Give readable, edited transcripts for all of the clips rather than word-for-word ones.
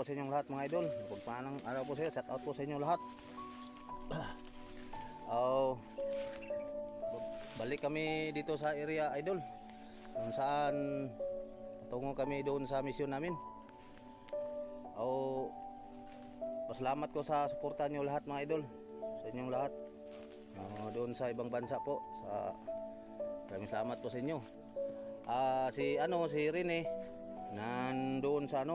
po sa inyong lahat mga idol. Pagpaanang araw po sa inyo, shout out po sa inyong lahat. Balik kami dito sa area idol, kung saan tungo kami doon sa misyon namin. Pasalamat ko sa suporta nyo lahat mga idol, sa inyong lahat. Doon sa ibang bansa po, maraming salamat po sa inyo. Si Rene nandoon sa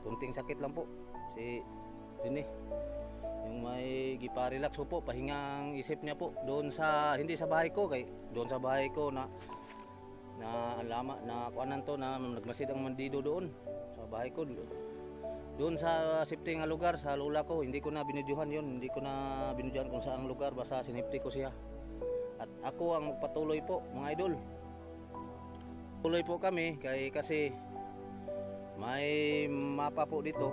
kunting sakit lang po si Rene, yung may gipa-relax po, pahingang isip niya po doon sa, hindi sa bahay ko, kay doon sa bahay ko na alama na kuanan to, na nagmasid ang mandido doon sa bahay ko, doon sa safety nga lugar sa lola ko. Hindi ko na binidyohan yun, hindi ko na binidyohan kung saang lugar, basta sinipti ko siya. At ako ang magpatuloy po mga idol. Tuloy po kami kasi may mapa po dito,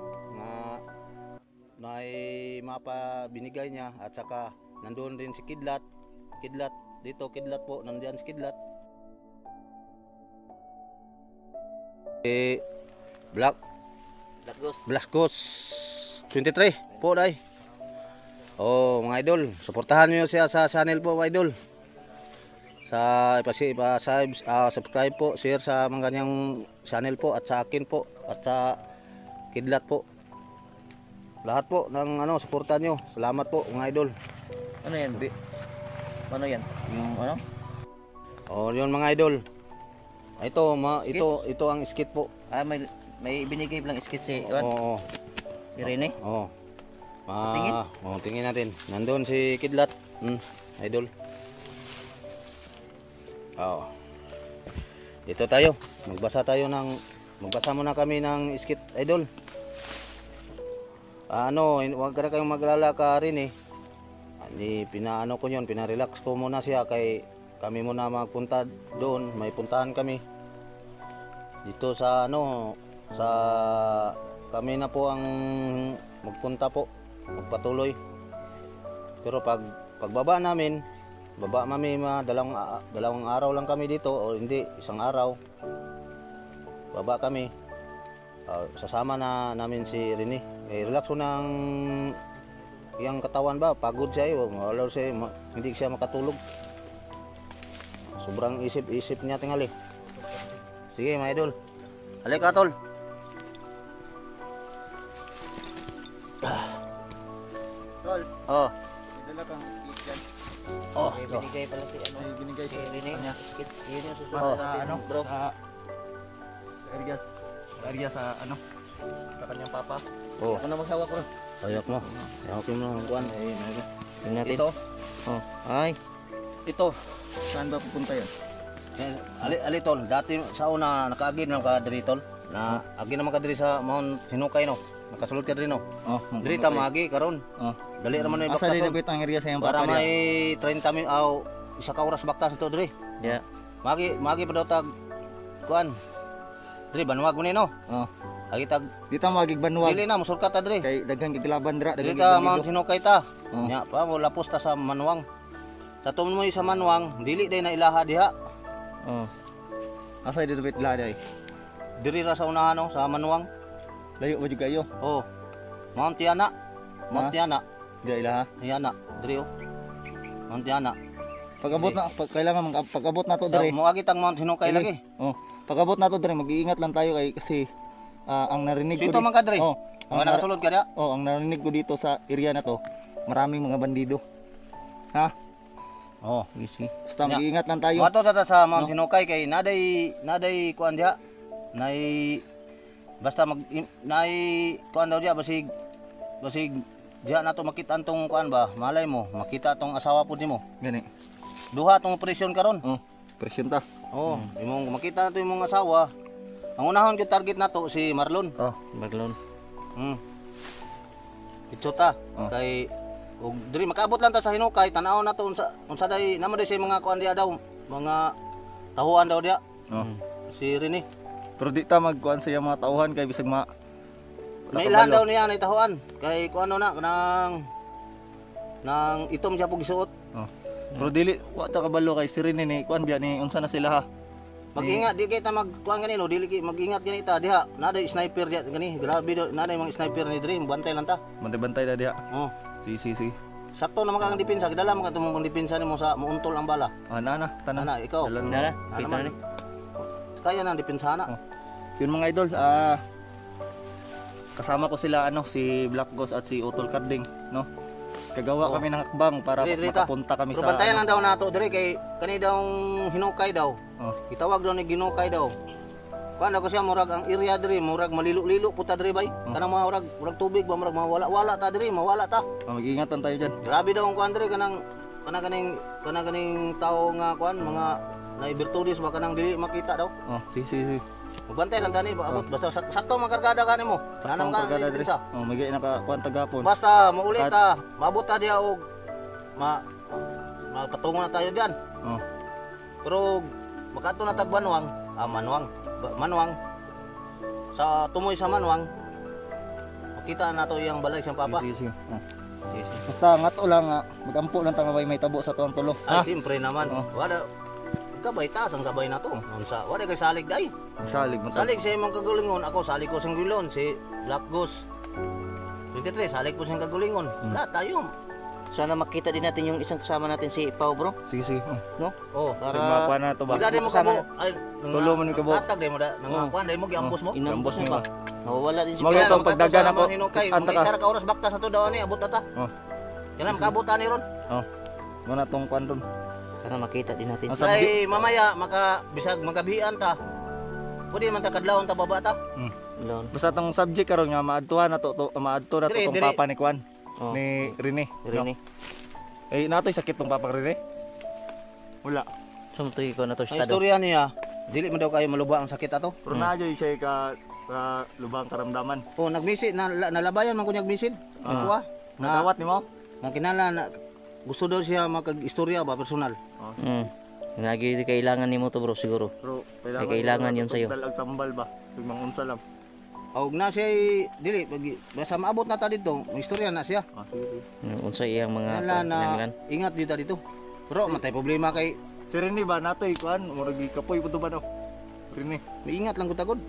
may mapa binigay niya, at saka nandoon din si Kidlat dito, Kidlat po, nandiyan si Kidlat. Black Ghost 23 po day. Mga idol, suportahan niyo siya sa channel po mga idol. Subscribe po, share sa mga ganyang channel po, at sa akin po, at sa Kidlat po. Lahat po ng suportahan niyo. Salamat po mga idol. Ano yan, Bi? Ano yan? Yung ano? Yun mga idol. Ito ang skit po. May binigay lang skit si Iwan. Oo. Si Rene? Oo. Tingin? Tingin natin. Nandoon si Kidlat. Idol. Dito tayo. Magbasa muna kami ng skit, idol. Huwag ka na kayong maglala ka rin eh. Pinaano ko yun, pinarelax ko muna siya, kay kami muna magpunta doon. May puntahan kami dito sa kami na po ang magpunta po, magpatuloy. Pero pagbaba namin, dalawang araw lang kami dito, o hindi, isang araw. Baba kami. Sasama na namin si Rene. Relax ko ng iyang katawan ba, pagod siya hindi siya makatulog. Sobrang isip niya tingali. Sige mga idol, halika tol. Tol, dala kang skit dyan. May binigay pala si May binigay si si Rene. kanya. Skit. Yun yung susunod Para sa natin, bro. sa area sa kanyang papa. Ako na magsawa ko. Ayak mo. Ayakin mo ng kuwan. Tingnan natin. Ito, Ay. Ito. saan ba pupunta yan? Ali tol, dati sa una nakaagi na ka diri tol. Na agi naman ka diri sa Mount Sinukay no. Nakasulod ka diri no. Diri ta maagi karon. Dali naman yung Asa baktas. din ang area sa iyang Para papa may 30 min isa ka oras baktas ito diri. Yeah. Magi pa daw tag kuan. Diri banwag mo ni no. Agi tag Dito magigbanwag. dili na musulkat ta diri. Kay daghan giglaban dra, Diri ta daghan Mount Sinukay ta. Oh. Nya pa mo lapos ta sa Manwang. Sa tuman mo sa Manwang, dili day na ilaha diha. Asa dito bit lada ay. Diri ra sa unahan no, sa Manwang. Layo mo jud kayo. Mount Tiana. Mount Tiana. Di ilaha. Tiana, diri Mount Tiana. Pag-abot na kailangan pag-abot na to dire. Mo agi tang Mount Sinukay lagi. Pag-abot na to dire, mag-iingat lang tayo kasi ang narinig ko Sito man ka diri. ang nakasulod ka diha. ang narinig ko dito sa area na to, maraming mga bandido. Ha? Easy. Basta mag-iingat lang tayo. Mato ta sa Mount Sinukay kay naday kuan diha. Basta kuan daw diha, basig diha na to makita antong kuan ba, malay mo makita tong asawa pud nimo. Gani. Duha tong operasyon karon. Presyon ta. Imong makita na to imong asawa. Ang unahon gyud target nato si Marlon. Marlon. Itsota kay ug diri makaabot lang ta sa Hinukay, tan-aw na to unsa day naman day sa mga kuan diha daw, mga tahuan daw diha. Si Rene. Pero di ta magkuan sa iyang mga tauhan kay bisag May ilan daw niya na itahuan kay kuan na nang itom siya pug gisuot. Pero dili wa ta kabalo kay si Rene ni kuan biya ni unsa na sila ha. Mag-ingat di kita magkuan ganito, dili mag-ingat ganita diha. Naday sniper diha gani. Grabe do, naday mga sniper ni Dream, bantay lang ta. Bantay-bantay na diha. Oh. Si. Sakto naman kang depensa, kidala man ka tumong depensa nimo sa muuntol ang bala. Na tanan. Ana, ikaw. Dalan mo. Nara, Ano kita man? na ni. Kaya nang depensa na. Oh. Yun mga idol, kasama ko sila si Black Ghost at si Utol Carding, no? Kagawa Oh. kami ng hakbang para Dire, Rita. makapunta kami Pero sa bantayan lang daw nato dire kay kani daw hinukay daw. Oh. Itawag daw ni ginukay daw. Paano ko siya murag ang area dire, murag malilo-lilo puta dire bay. Kanang mga murag tubig ba murag mawala-wala ta dire, mawala ta. Mag-ingatan tayo diyan. Grabe daw ang kuan dire kanang kaning tao nga kuan mga naibirtudis ba kanang dili makita daw. Oh, si. Magbantay lang tani ba abot basta sakto makargada ka nimo. Sakto Nanam ka kargada na dire. sa. Oh, magay naka kuan tagapon. Basta maulit ta, maabot ta diha og mapatungo na tayo diyan. Oh. Pero makato na tag Manwang, Manwang. Sa tumoy sa Manwang, makita na to yung balay siyang papa. Si. Oh. Basta ngato lang magampo lang ta may tabo sa tuang tulo. Ay, siyempre naman. Oh. Wala kabay taas ang kabay na to. Unsa, wala kay salig day. Salig mo. Salig sa imong kagulingon, ako salig ko sing gulon si Black Ghost. 23 salig po siyang kagulingon. Lahat tayo. Sana makita din natin yung isang kasama natin si Pao bro. Si. No? Oh, Mapa para na to ba? wala din mo kabo. Ay, Tulo mo ni kabo. Tatag day mo da, nang kuan day mo giambos mo. Inambos mo ba? Nawawala din si Mag- Pao. itong pagdagan ako, anta ka. Isa ra ka oras bakta sa to daw ni abot na ta. Oh. Kailan makabutan ni ron? Oh. Muna tong kuan ron. Sana makita din natin. Ang sabdi. Ay mamaya bisag magabihan ta. Pwede man ta kadlawon ta baba ta. Laon. Basta tong subject karon nga maadtuhan na to maadto na to Dire, tong dire. papa ni kuan Oh. ni Rene. Rene. Eh natoy sakit tong papa Rene. Wala. Sumtugi ko na to Ang sa tado. istorya niya, dili man daw kayo maluba ang sakit ato. Pero nadyo siya ka lubang karamdaman. Oh, nagmisid nalabayan man ko niya nagmisid. Kuha. Na Nadawat nimo? kinala na gusto daw siya makag-istorya ba personal. Lagi kailangan nimo to bro siguro. Pero Kailangan yun sa'yo. Dalag tambal ba? Sugmang unsa lang. Og na siya dili basta maabot na ta dito, may istorya na siya. Sige. Unsa iyang mga Wala na kinahanglan. ingat dito. Pero matay problema kay Si Rene ba natoy kuan murag kapoy pud ba no? Rene. may ingat lang gud tagod.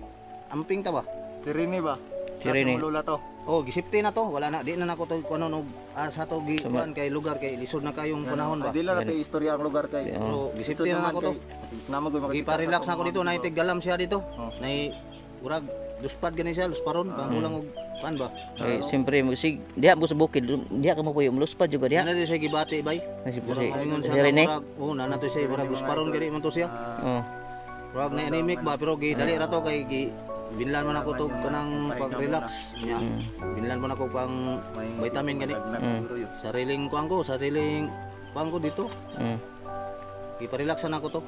Amping ta ba? Si Rene ba? Si Rene. Sa lula to. Oh, gisipti na to. Wala na di na nako to kuno og sa to giwan kay lugar kay lisod na kayong panahon ba. Di lang natin istorya ang lugar kay. Pero gisipti na nako to. Namagoy makita. Gipa-relax na ako dito, naitig galam siya dito. Nay urag luspad gani siya, lusparon kang kulang og pan ba. Eh, siyempre, diha mo sa bukid, diha ka mo po yung luspad juga diha. Ana di siya gibati bay. Si Ingon si siya Rene. murag, oh na nato siya murag lusparon gani man to siya. Oh. Murag na anemic ba pero dali ra to kay binlan man ako to kanang pag-relax niya. Binlan man ako pang vitamin gani. Sariling kuang ko dito. Ipa-relax na ako to.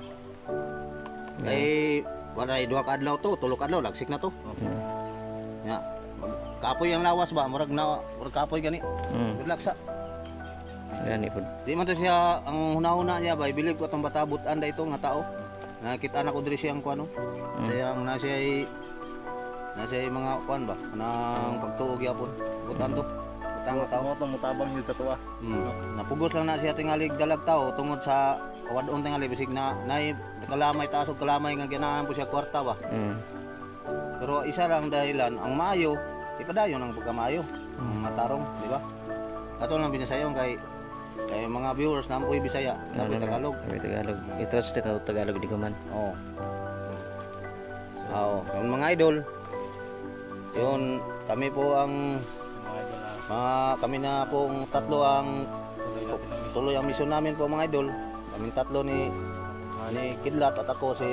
Ay wala ay duha ka adlaw to, tulo ka adlaw lagsik na to. Ya. Kapoy ang lawas ba, murag kapoy gani. Relax sa. Gani pud. Di man to siya ang hunahuna niya ba, believe ko tong batabot anda ito nga tao. Nakita na ko diri siyang kuano. Sayang na siya mga kuan ba, nang pagtuog yapon. Butan to. Butang nga tao. Tamo to mutabang yun sa tuwa. Napugos lang na siya tingali dalag tao tungod sa wadon tingali bisig na kalamay taas og kalamay nga ganahan po siya kwarta ba. Pero isa lang dahilan ang maayo, ipadayon ang pagkamayo. Ang matarong, di ba? Ato lang binasayong kay mga viewers na ampoy Bisaya, napoy Tagalog. Napoy Tagalog. I-translate na Tagalog di man. Oo. Yung mga idol, yun, kami po ang kami na pong tatlo ang tuloy ang misyon namin po mga idol. Kaming tatlo ni Kidlat at ako si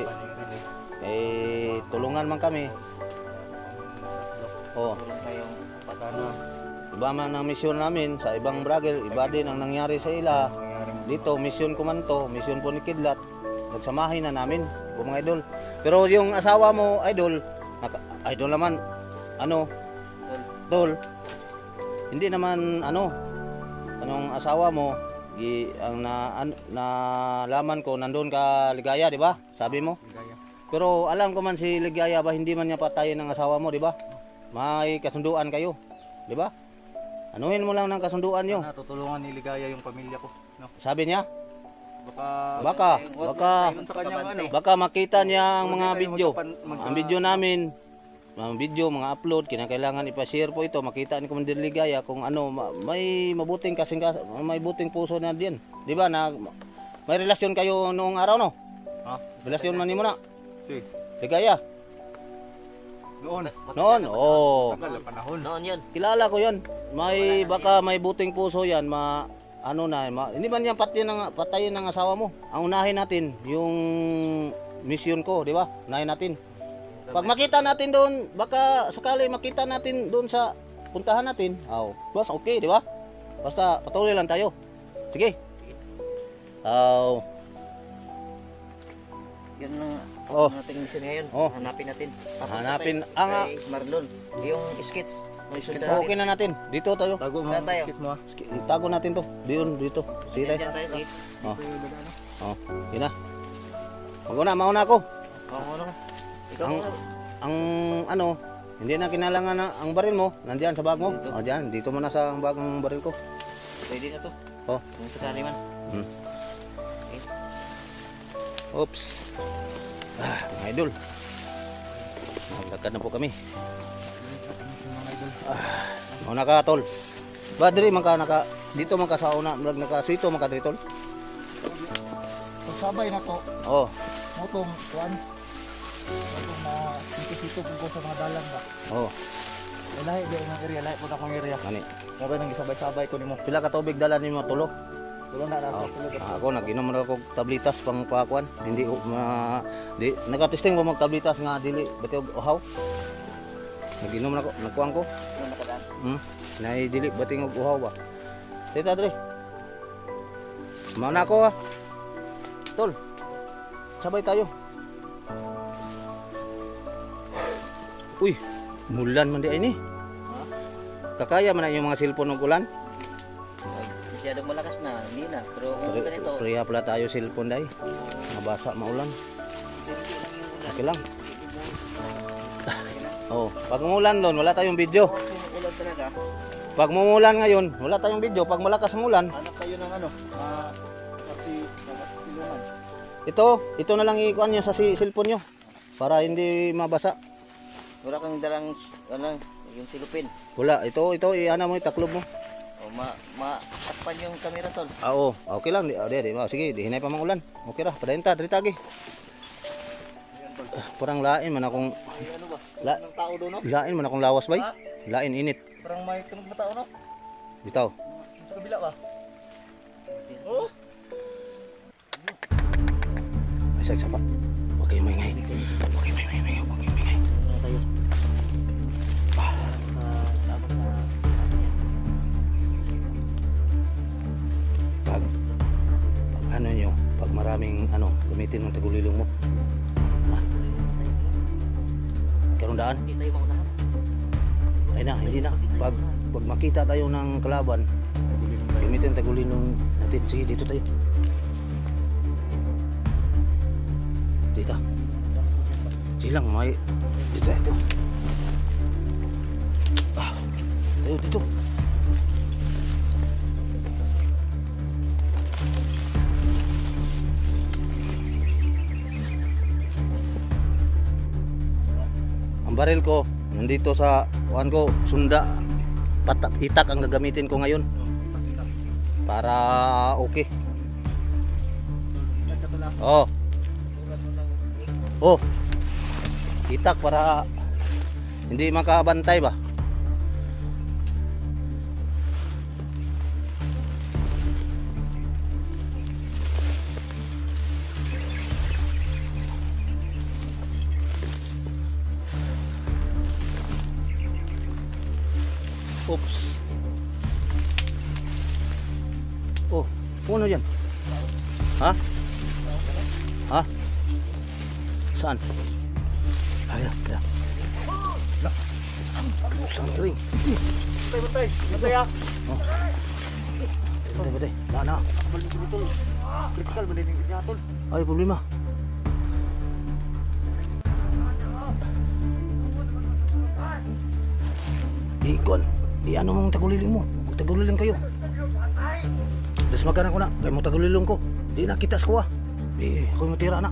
tulungan man kami. Oh. Iba man ang misyon namin sa ibang brother, iba din ang nangyari sa ila. Dito misyon ko man to, misyon po ni Kidlat. Nagsamahin na namin po mga idol. Pero yung asawa mo idol, idol naman tol. Hindi naman anong asawa mo ang nalaman ko nandoon ka Ligaya, di ba? Sabi mo? Ligaya. Pero alam ko man si Ligaya ba hindi man niya patayin ng asawa mo, di ba? May kasunduan kayo, di ba? Anuhin mo lang ng kasunduan niyo. Tutulungan ni Ligaya yung pamilya ko, no? Sabi niya? Baka makita niya ang mga video. Ang video namin, mga video, mga upload, kinakailangan ipa-share po ito. Makita ni Commander Ligaya kung ano, may mabuting may buting puso na diyan. Di ba na may relasyon kayo noong araw, no? Ha? Relasyon man nimo na. Si. Ligaya. Noon, oh. Noon yun. Kilala ko 'yan. Baka may buting puso 'yan, hindi man yan patayin ng asawa mo. Ang unahin natin yung mission ko, di ba? Unahin natin. Pag makita natin doon, baka sakali makita natin doon sa puntahan natin. Basta okay, di ba? Basta patuloy lang tayo. Sige. Yun Oh. ang ating mission ngayon. Oh. Hanapin natin. Hanapin kay Marlon. Yung skits. Okay na natin. Dito tayo. Tago mo. Saan tayo? Kiss mo. Tago natin to. Dito. Sige Diyan tayo. tayo. Sige. Yun na. Mauna ako. Ano ka? Ikaw Ang- muna. Hindi na kinalangan na ang baril mo. Nandiyan sa bag mo. Diyan. Dito mo na sa bagong baril ko. Pwede na to. Oh. Kung sakali man. Oops. Mga idol. Maglakad na po kami. Mauna ka, tol. Ba, diri man ka dito man ka sa una, naka-suito man ka diri, tol. Pagsabay na to. Oh. Motong kuan. Motong na sito ko sa mga dalan ba. Oh. Lahi di ang area, lahi po na akong area. Kani. Sabay nang isabay-sabay ko nimo. Pila ka tubig dala nimo, tulo? Tulo na Oh. tulog. Ako naginom ra ko tablitas pang pakuan. Hindi nakatesting mo mag-tablitas nga dili batiog uhaw. Naginom na ko, nagkuang ko. Yung nakadaan. Nay dili bating og uhaw ba. Tita dre. Mana ko ha. Tol. Sabay tayo. Uy, mulan man di ay ni. Kakaya man na yung mga cellphone og ulan. Masyadong malakas na. Hindi na. Pero kung ganito. Priya pala tayo cellphone dai. Mabasa maulan. Okay lang. Oh, pag umulan doon, wala tayong video. Ulan talaga. Pag umulan ngayon, wala tayong video. Pag malakas ang ulan, Anak kayo ng silungan. ito na lang ikuan nyo sa cellphone nyo para hindi mabasa. Wala kang dalang yung silupin. Wala, ito iana mo, itaklob mo. O matakpan yung camera tol. Oo, okay lang. Sige, di hinay pa mang ulan. Okay ra, padayon ta, diri tagi. Parang lain man akong Ano ba? Ng tao doon no? lain man akong lawas bay. Lain init. Parang may tunog na tao no? Bitaw. Sa kabila ba? Oh. Ay sa pa. Wag kayo maingay. Wag kayo maingay. Wag kayo maingay. Pag ano nyo, pag maraming gamitin ng tagulilong mo. Karon daan. Hindi tayo maunahan. Ay na, hindi na. Pag makita tayo ng kalaban, gamitin tagulilong natin. Sige, dito tayo. Dito. Silang may dito. Tayo dito. Ang baril ko nandito sa ko, sunda itak ang gagamitin ko ngayon para okay. Itak para hindi makabantay ba. Oops. Oh, puno yan. Ha? Ha? Saan? Ayan, ayan. Saan kering? Batay. Batay ah. Batay. Na. Critical ba din yung tol? Ay, problema. Ikon. Ano mong taguliling mo? Magtaguliling kayo. Das magkana ko na. Kaya mo tagulilong ko. Di na kita skuha. Ako'y matira na.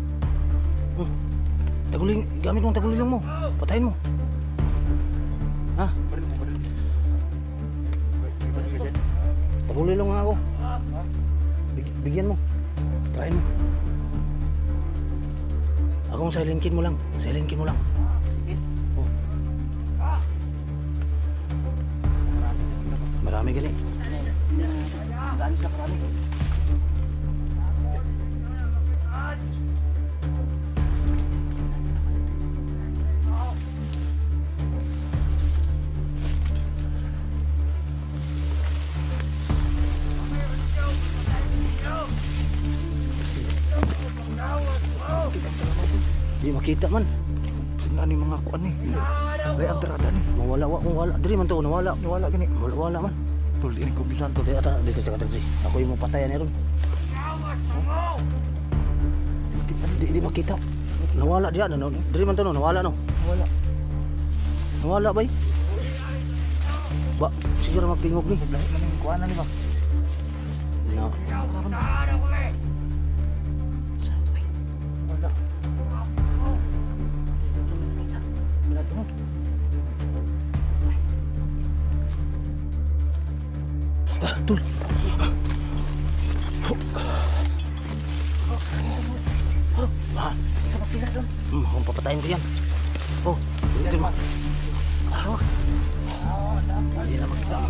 Taguling, gamit mong tagulilong mo. Patayin mo. Ha? Tagulilong nga ako. Bigyan mo. Try mo. Akong silentin mo lang. Silentin mo lang. Oh. Marami gani. Galit na karami. Di makita man. Sina ni mga kuan ni. Lay ang terada ni. Mawala wa kung wala. Diri man to nawala. Wala gani. Wala man. Tol ini ko bisan tol. Di ata dito sa kadri. Ako yung patayan ni ron. Di makita. Nawala diya no. Diri man to no nawala no. Wala. Nawala bay. Ba, siguro magtingog ni. Lahi man yung kuan ni ba. No. Wala. Tul. Ah, kung papatayin ko yan. Oh, ito mo. Hindi na makita.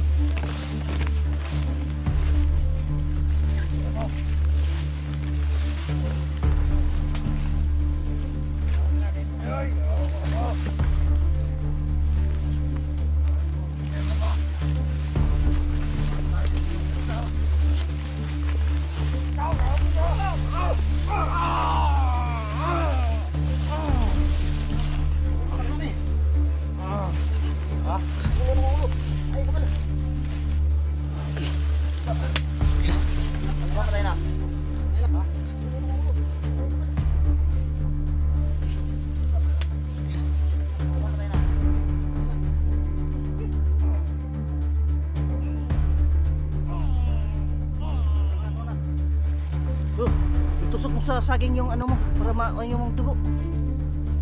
Itusok mo sa saging yung ano mo para yung dugo.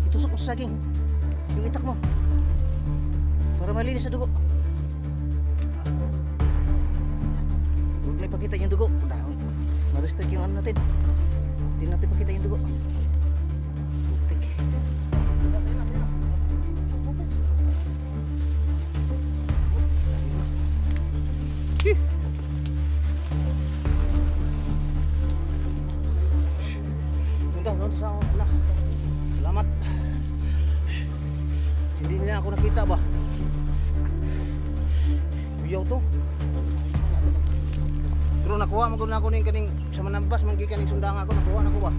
Itusok mo sa saging yung itak mo para malinis sa dugo. Huwag na ipakita yung dugo. Ma-restrict yung ano natin. Hindi natin pakita yung dugo. Putik. Salamat. Hindi nila ako nakita ba? Kuyaw to. Pero nakuha mo na ako ning kaning sa manambas manggi kaning sundang ako nakuha na ko ba?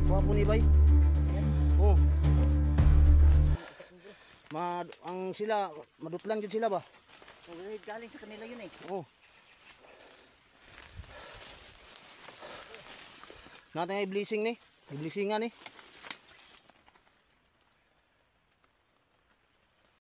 Kuha po ni bay. Oh. Ang sila madutlan jud sila ba? Galing sa kanila yun eh. Oh. Natin ay blessing ni. Blessingan ni.